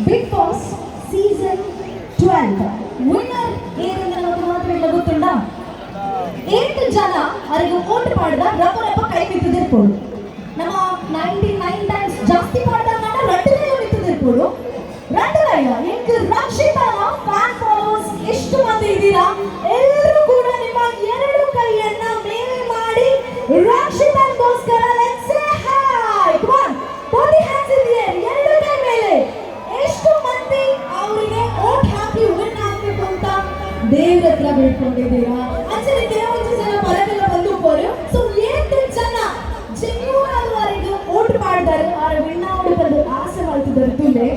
big boss season 12 winner ಏನಂತ ನಮಗೆ ಮಾತ್ರ ಇಲ್ಲ ಗೊತ್ತುಂಡ 8 ಜನ ಅವರಿಗೆ ವೋಟ್ ಮಾಡಿದ ರಪ್ಪ ಕೈ ಬಿತ್ತಿದಿರ್ಬೋದು ನಮ್ಮ 99 ಟೈಮ್ಸ್ ಜಾಸ್ತಿ ಮಾಡಿದಾಗ ರಟ್ಟಿಗೆ ಬಿತ್ತಿದಿರ್ಬೋದು ರಟ್ಟಿಲ್ಲ ಎಂಟು ರಕ್ಷಿತನ ಫ್ಯಾನ್ ಫಾಲೋವರ್ಸ್ ಎಷ್ಟು ಮಂದಿ ಇದ್ದೀರಾ ಎಲ್ಲರೂ ಕೂಡ ನಿಮ್ಮ ಎರಡು ಕೈಯನ್ನ ಮೇಲೆ ಮಾಡಿ ರಕ್ಷಿತನ್ಗೋಸ್ಕರ let's say hi come on put your hands in the air ಎರಡು ಕೈ ಮೇಲೆ ಎಷ್ಟು ಮಂದಿ ಅವರಿಗೆ ವೋಟ್ ಹಾಕಿ ವಿನ್ ಆಗಬೇಕು ಅಂತ ದೇವರ ಹತ್ರ ಬೇಡ್ಕೊಂಡಿದ್ದೀರಾ ಆಕ್ಚುಲಿ ಕೆಲವೊಂದು ಜನ ಹೊರಗೆಲ್ಲ ಬಂದು ಹೋರು ಸೊ 8 ಜನ ಜೆನ್ಯೂನ್ ಅವರಿಗೆ ವೋಟ್ ಮಾಡಿದ್ದಾರೆ ಅವರು ವಿನ್ ಆಗಬೇಕು ಆಸೆ ಮಾಡ್ತಿದ್ದಾರೆ ತುಲೆ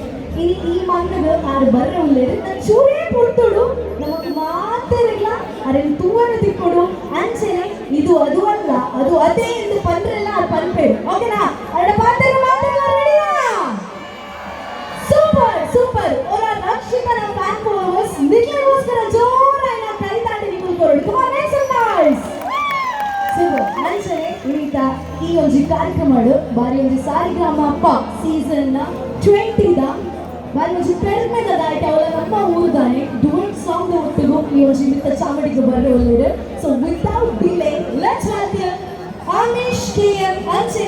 ಈ ಮಣ್ಣಗೆ ಆರು ಬರ್ರೆ ಉಳ್ಳೇರು ನಾನು ಚೂರೇ ಕೊಡ್ತೋಡು ನಮಗೆ ಮಾತಾರಿಲ್ಲ ಅರೆಲ್ಲಿ ತೂವನ್ನು ತಿಕ್ಕೊಡು ಅಂಚೆನೆ ಇದು ಅದು ಅಲ್ಲ ಅದು ಅದೇ ಎಂದು ಪಂದ್ರೆಲ್ಲ ಅದು ಪನ್ಪೇರು ಓಕೆನಾ ಅರಡ ಪಾತ್ರ ಮಾತಾಡಲ್ಲ ರೆಡಿಯಾ ಸೂಪರ್ ಸೂಪರ್ ಅವರ ರಕ್ಷಿತನ ಫ್ಯಾನ್ ಫಾಲೋವರ್ಸ್ ನಿಖಿಲ್ಗೋಸ್ಕರ ಜೋರಾಗಿ ನಾವು ಕೈ ತಾಂಡಿ ನಿಂತ್ಕೊಳ್ಳೋದು come on make some noise super ಅಂಚೆನೆ ಇವೀತ ಈ ಒಂದು ಕಾರ್ಯಕ್ರಮಗಳು ಬಾರಿ ಒಂದು ಸಾರಿಗ್ರಾಮ ಅಪ್ಪ ಸೀಸನ್ 20 ದ ಬಾರಿ ಒಂದು ಪೆರ್ಮೆದಾಯ್ತು ಅವಳ ನಮ್ಮ ಊರುದಾನೆ ಡುಯೆಟ್ ಸಾಂಗ್ ಒಟ್ಟಿಗೂ ಈ ಒಂದು ಮಿತ್ತ ಚಾಮಡಿಗೆ ಬರೋ ಒಳ್ಳೆಯದು so without delay let's welcome Amish KM ಅಂಚೆ